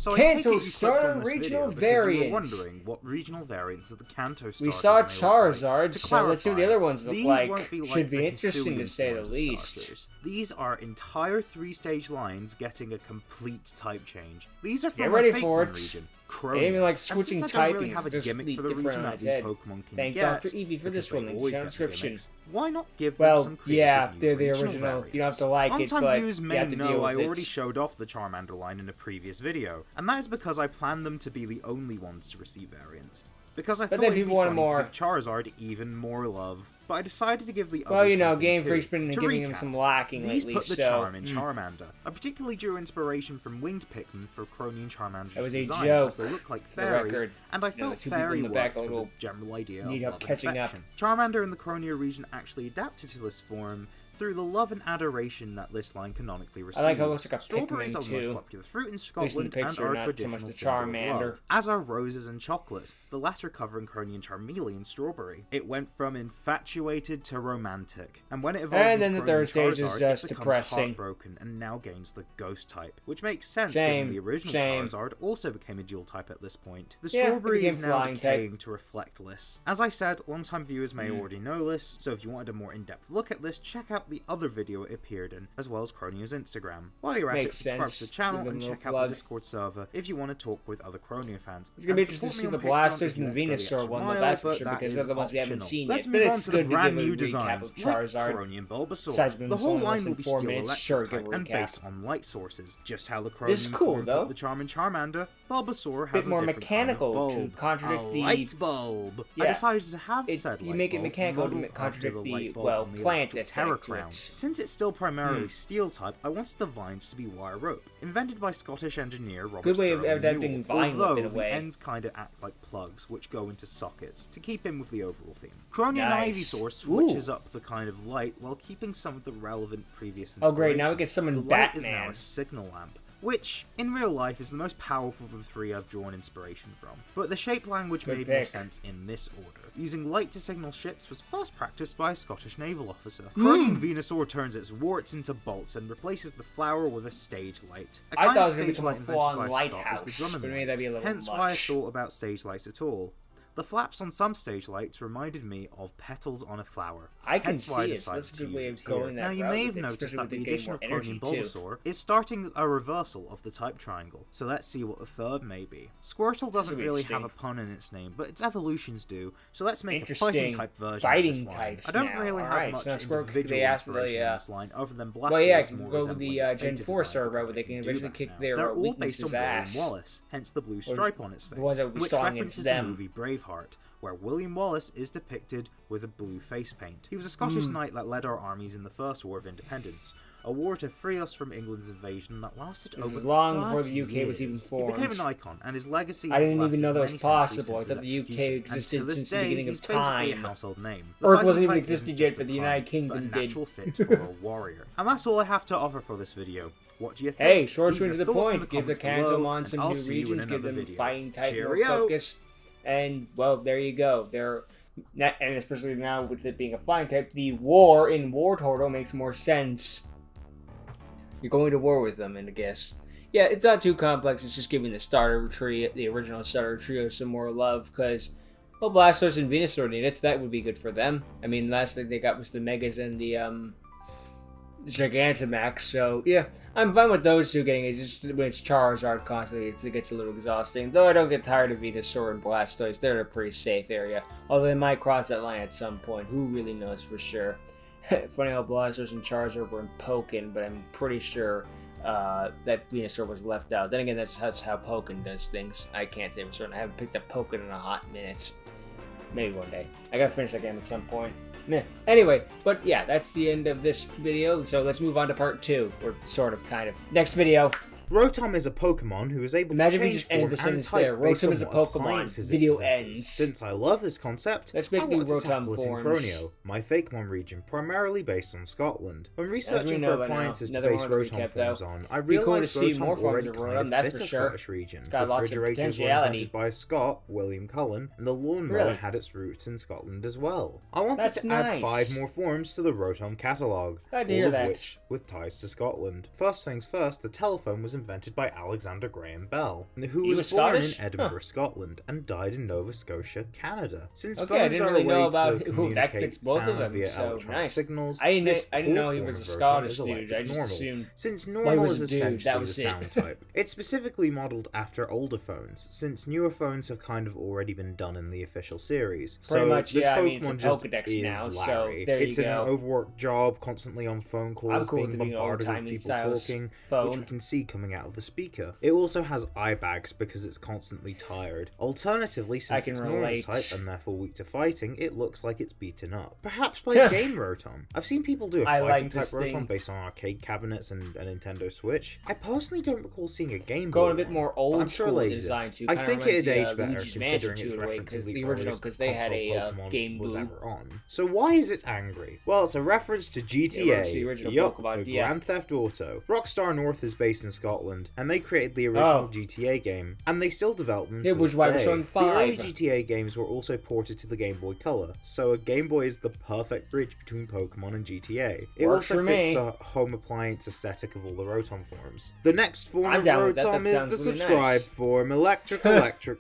So I take it Kanto you clicked on starter this regional video because you were variants. wondering what regional variants of the Kanto starters We saw may look Charizard, like. so let's see what the other ones look these like. won't be Should be the interesting to Hisuian say the forms of least. starters. These are entire 3-stage lines getting a complete type change. These are from Get ready my for Fakemon it. region. It ain't even like And switching since I don't really typing, have a it's just gimmick for the different region on that its these head. Pokemon can Thank get, Dr. Eevee for this because one they in the always get the description. gimmicks, why not give them Well, some creative yeah, new they're the regional original. variants? You don't have to like it, Long-time but viewers you may have to deal know with I already it. showed off the Charmander line in a previous video, and that is because I planned them to be the only ones to receive variants. Because I But thought then it'd be people wanted funny more. to give Charizard even more love, but I decided to give the Well, others you know, something Game too. Freak's been To giving him recap, some lacking these lately, put the so... charm in Charmander. I particularly drew inspiration from winged Pikmin for Croneo and Charmander's That was a design, joke, as they look like for the fairies, record. and I You know, felt the two people fairy in the work back for the will general idea need of help love catching and up. affection. Charmander in the Croneo region actually adapted to this form through the love and adoration that this line canonically receives. I like how it looks like a Strawberries Pikmin, are the most too. popular fruit in At least in Scotland the and picture, are a not so traditional much the symbol of Charmander. love, as are roses and chocolate, the latter covering Croneo and Charmeleon strawberry. It went from infatuated to romantic, and when it evolves And then into the third Croneo stage is Charizard, just it becomes depressing. heartbroken and now gains the ghost type, which makes sense Shame. given the original Shame. Charizard also became a dual type at this point. The Yeah, it strawberry became is now flying decaying type. to reflect this. As I said, long-time viewers may already know this, so if you wanted a more in-depth look at this, check out the other video it appeared in, as well as Croneo's Instagram. While you're at Makes it, subscribe sense. to the channel Give them and a check out plug. the Discord server if you want to talk with other Croneo fans. It's gonna be And interesting to support see me the on Patreon Blasters if you and the want to go Venusaur extra one, mile, that's for but sure, that because is they're the ones we haven't optional. seen Let's yet. move But on it's to the good to brand give a new recap designs, of like Charizard. Croneo and Bulbasaur. Besides being The whole only less line than will be 4 steel minutes, electric sure, give type a and recap. based on light sources. Just how the This is Croneo cool, form though. put the charm in Charmander, Bulbasaur Bit has a more different mechanical kind of to bulb, contradict a the- light bulb. Yeah. I decided to have said You light make it bulb mechanical to modeled contradict after the, light bulb well, on the plant electric aesthetic Terra to Crown. it. Since it's still primarily steel type, I wanted the vines to be wire rope. Invented by Scottish engineer Robert Good way of Sterling adapting Newell, vine whip although in a way. the ends kind of act like plugs, which go into sockets, to keep in with the overall theme. Croneo and Nice. Ivysaur switches Ooh. up the kind of light while keeping some of the relevant previous Oh great, now we inspiration. get summon The light is now Batman. a signal lamp, which, in real life, is the most powerful of the three I've drawn inspiration from. But the shape language Good made more pick. sense in this order. Using light to signal ships was first practiced by a Scottish naval officer. Croneo and Venusaur turns its warts into bolts and replaces the flower with a stage light. A I kind thought it of was gonna stage become light a invented full-on by Scott lighthouse, is the Drummond but maybe light, that'd be a little hence why I much. thought about stage lights at all. The flaps on some stage lights reminded me of petals on a flower. I can Hence why I see it. decided That's a to good way use of it here. going that Now you route may with have it, noticed especially that with the it getting addition more of Croneo energy, and too. Bulbasaur is starting a reversal of the type triangle. So let's see what the third may be. Squirtle doesn't be really have a interesting. pun in its name, but its evolutions do. So let's make a Interesting. fighting type version Fighting of this line. types I don't now. really have Alright, much so now Squirtle, individual they asked inspiration the, in this line, other than Blastoise well, yeah, you more can go with resembling the its Gen beta 4 design server because where they can do eventually that kick now. their They're all based weaknesses on ass. William Wallace, hence the blue stripe on its face, the ones that would be which strong against references them. the movie Braveheart, where William Wallace is depicted with a blue face paint. He was a Scottish knight that led our armies in the First War of Independence, a war to free us from England's invasion that lasted This was over long 30 before the UK years. was even He formed. became an icon, and his legacy I has didn't even know that was lasted many centuries possible. I since thought the his UK execution, and existed to this since the day, beginning he's of basically a time. household name. The Earth fighting wasn't even type existed isn't yet, just a but the pun, United Kingdom but a did. natural fit for a warrior. And that's all I have to offer for this video. What do you think? Hey, short, Leave sweet your to the thoughts in point. Give the comments below, Kantomon and some I'll new see you in regions, give another them video. fighting type, more Cheerio! focus, and, well, there you go. And especially now with it being a flying type, the war in War Turtle makes more sense. You're going to war with them, and I guess. Yeah, it's not too complex, it's just giving the original starter trio some more love, because, well, Blastoise and Venusaur need it, that would be good for them. I mean, last thing they got was the Megas and the, Gigantamax, so yeah, I'm fine with those two getting it. Just when it's Charizard constantly, it gets a little exhausting. Though I don't get tired of Venusaur and Blastoise, they're in a pretty safe area. Although they might cross that line at some point, who really knows for sure. Funny how Blastoise and Charizard were in Pokken, but I'm pretty sure that Venusaur was left out. Then again, that's how Pokken does things. I can't say for certain. I haven't picked up Pokken in a hot minute. Maybe one day. I gotta finish that game at some point. Meh. Anyway, but yeah, that's the end of this video, so let's move on to part 2, or sort of, kind of. Next video. Rotom is a Pokemon who is able Imagine to if you change just ended form the and sentence type there. based Rotom on is a what Pokemon. appliances it Video possesses. ends. Since I love this concept, Let's make I new wanted to Rotom tackle it in forms. Croneo, my Fakemon region, primarily based on Scotland. When researching know for by now, appliances to another base one of the Rotom recap, forms though. on, I Be cool to realised see Rotom more forms already of kind Rotom, of that's fit for a sure. Scottish region. It's got lots of Refrigerators were potentiality. invented by a Scot, William Cullen, and the lawnmower Really? had its roots in Scotland as well. I wanted That's to add nice. 5 more forms to the Rotom catalogue, Glad to all hear of that. which with ties to Scotland. First things first, the telephone was invented by Alexander Graham Bell, who He was was born Scottish? in Edinburgh, Scotland, and died in Nova Scotia, Canada. Since Okay, I phones didn't are really a way know to about that communicate fits both of sound them, via so electronic nice. signals, I this didn't know core he form was a of Rotom Scottish is dude. electric I just normal. assumed. Since Well, he normal was is a dude, essentially that the was it. sound type, it's specifically modeled after older phones, since newer phones have kind of already been done in the official series. Pretty So much, this yeah. I Pokemon mean, it's a just Pokedex is now, so Larry. there It's you an go. overworked job, constantly on phone calls, I'm cool with being it being an bombarded with old-timey people style talking, phone. which we can see coming out of the speaker. It also has eye bags because it's constantly tired. Alternatively, since can it's relate. normal type and therefore weak to fighting, it looks like it's beaten up. Perhaps by Game Rotom. I've seen people do a I fighting like type this Rotom thing. based on arcade cabinets and a Nintendo Switch. I personally don't recall seeing a Game Boy Going a bit one, more but old I'm sure school they design exist. too. I Kinda think reminds it'd me age of better Luigi's Mansion considering it's 2 in a way, referencing 'cause the the original, earliest because they had console a Pokemon Game was Boy. ever on. So why is it angry? Well, it's a reference to GTA, it's the original yup, Pokemon, the yeah. Grand Theft Auto. Rockstar North is based in Scotland, and they created the original Oh. GTA game, and they still develop them to It was this why we're day. showing The early 5. GTA games were also ported to the Game Boy Color, so a Game Boy is the perfect bridge between Pokemon and GTA. It Works also for fits me. the home appliance aesthetic of all the Rotom forms. The next form I'm of down with that. Rotom That is sounds the really subscribe nice. form, electric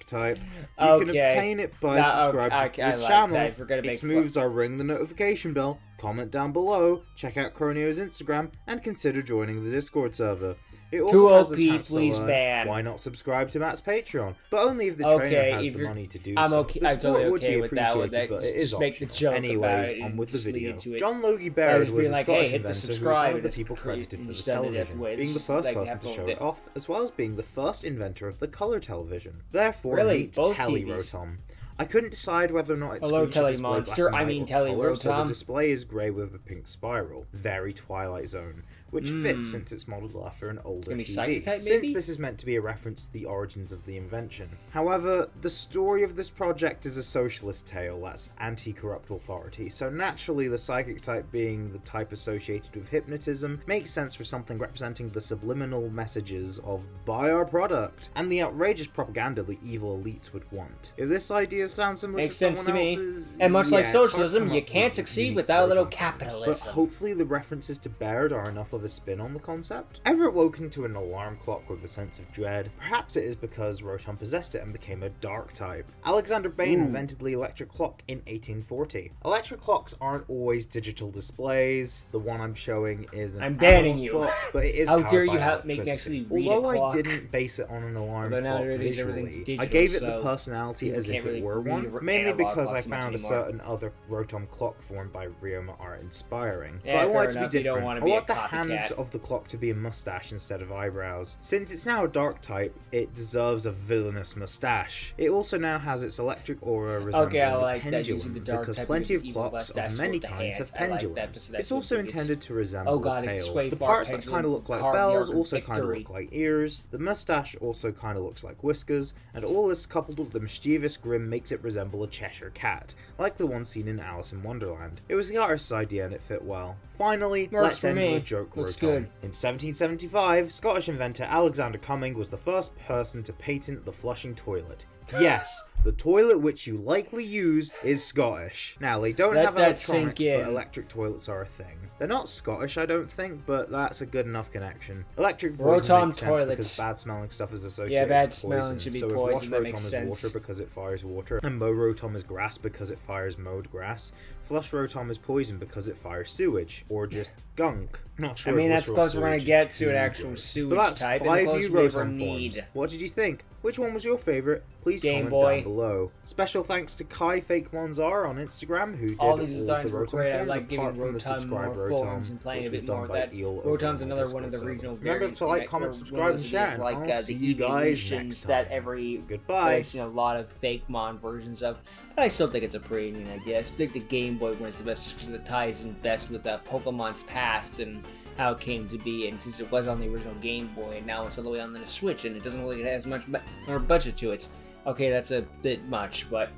type. You Okay. can obtain it by Nah, subscribing okay, to this I like channel. that. If we're gonna make Its moves are ring the notification bell, comment down below, check out Croneo's Instagram, and consider joining the Discord server. It also Too has the OP, chance please to learn ban. why not subscribe to Matt's Patreon, but only if the Okay, trainer has if the you're- money to do I'm so. okay. The I'm totally support would okay be with that one. appreciated, but it is Just make the optional. joke about Anyways, it on and with the just lead video. to it. John Logie I Baird was was being a like, Scottish hey, hit the inventor who was subscribe, one of and the it's people great, credited and for you the just ended it television, way. being the This is first like person half to of show it. it off, as well as being the first inventor of the color television. Therefore, Really? meet Both Telly TVs? Rotom. I couldn't decide whether or not its Hello, screen should Telly display Monster. black and I white mean, or Telly color, so the Rotom. display is grey with a pink spiral, very Twilight Zone, which fits since it's modelled after an older gonna be TV. Psychic type, Since maybe? this is meant to be a reference to the origins of the invention. However, the story of this project is a socialist tale that's anti-corrupt authority, so naturally the Psychic type being the type associated with hypnotism makes sense for something representing the subliminal messages of buy our product, and the outrageous propaganda the evil elites would want. If this idea sounds similar Makes to sense someone to me. else's, And much yeah, like it's hard to socialism, come you up can't with succeed unique without a little Rotom forms. capitalism. But hopefully the references to Baird are enough of a spin on the concept. Ever woken to an alarm clock with a sense of dread? Perhaps it is because Rotom possessed it and became a dark type. Alexander Bain invented the electric clock in 1840. Electric clocks aren't always digital displays. The one I'm showing is an I'm banning analog you. clock, but it is How powered dare by you make me electricity. actually read a Although clock. I didn't base it on an alarm But clock nowadays everything's visually, digital, I gave it the so personality people as if can't really it were read one, or mainly analog because I clocks much found a anymore. certain other Rotom clock form by Ryoma art inspiring. Yeah, But I fair want it to enough, be you don't different. wanna I be a want the copycat. hands of the clock to be a mustache instead of eyebrows. Since it's now a dark type, it deserves a villainous mustache. It also now has its electric aura resembling Okay, I a like that, pendulum, using the dark because type plenty of of evil clocks mustache of many with the kinds hands. have I like that, pendulums. so that's It's also what it's- intended to resemble Oh god, a it's tail. sway The far parts that pendulum, kind of look like carved the bells arc of also kind of victory. look like ears. The mustache also kind of looks like whiskers, and all this coupled with the mischievous grin makes it resemble a Cheshire cat, like the one seen in Alice in Wonderland. It was the artist's idea and it fit well. Finally, Works let's for end me. with a joke Looks Rotom. good. In 1775, Scottish inventor Alexander Cumming was the first person to patent the flushing toilet. Yes, the toilet which you likely use is Scottish. Now, they don't Let have that electronics, sink in. but electric toilets are a thing. They're not Scottish, I don't think, but that's a good enough connection. Electric poison Rotom makes sense toilets. because bad smelling stuff is associated Yeah, bad with smelling poison. should be so poison, if that Wash makes Rotom is sense. water because it fires water, and Mow Rotom is grass because it fires mowed grass, Flush Rotom is poison because it fires sewage, or just gunk. Not sure I mean, if that's literal close we're gonna sewage is get to too an actual gross. sewage But that's type, and the 5 closest new we ever Rotom need. forms. What did you think? Which one was your favourite? Please Game comment Boy. down below. Special thanks to Kai Fake Monzar on Instagram, who did All all these the designs were Rotom great. I forms, like giving apart from the Rotom subscribe more Rotom, forms and playing which a was bit done more of by that. Eel over Rotom's on another one of the Discord regional server. Remember variants. to like, like, comment, or subscribe, and lineages, share, and like I'll see the you guys evolutions next that time. every Goodbye. I've seen a lot of fake Mon versions of, but I still think it's a pretty neat idea. I think the Game Boy one is the best just because it ties in best with Pokemon's past and how it came to be, and since it was on the original Game Boy and now it's all the way on the Switch and it doesn't really have as much more budget to it. Okay, that's a bit much, but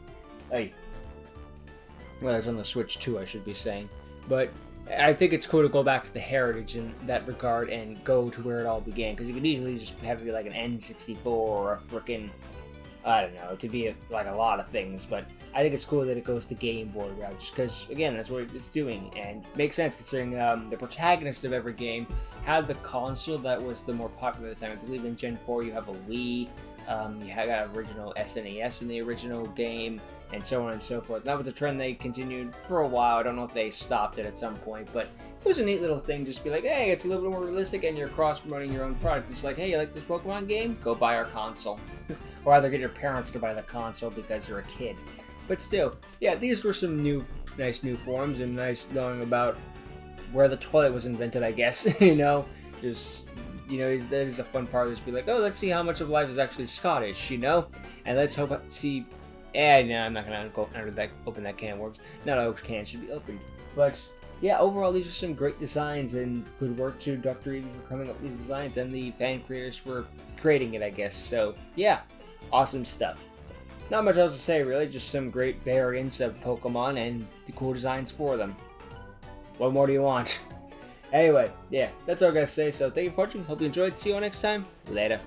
hey, well, it's on the Switch too, I should be saying. But I think it's cool to go back to the heritage in that regard and go to where it all began, because you could easily just have it be like an N64 or a frickin', I don't know, it could be like a lot of things, but I think it's cool that it goes the Game Boy route, just because, again, that's what it's doing, and makes sense considering the protagonist of every game had the console that was the more popular at the time. I believe in Gen 4 you have a Wii, you had that original SNES in the original game, and so on and so forth. That was a trend they continued for a while. I don't know if they stopped it at some point, but it was a neat little thing. Just be like, hey, it's a little bit more realistic, and you're cross-promoting your own product. It's like, hey, you like this Pokemon game? Go buy our console. Or either get your parents to buy the console because you're a kid. But still, yeah, these were some nice new forms, and nice knowing about where the toilet was invented, I guess. Just, that is a fun part of this. Be like, oh, let's see how much of life is actually Scottish, and let's see. No, I'm not gonna go open that can of worms. Not all cans should be opened, but yeah, overall, these are some great designs, and good work to Dr. Eevee for coming up with these designs, and the fan creators for creating it, I guess. So yeah, awesome stuff. Not much else to say, really. Just some great variants of Pokemon and the cool designs for them. What more do you want? Anyway, yeah, that's all I gotta say. So thank you for watching. Hope you enjoyed. See you all next time. Later.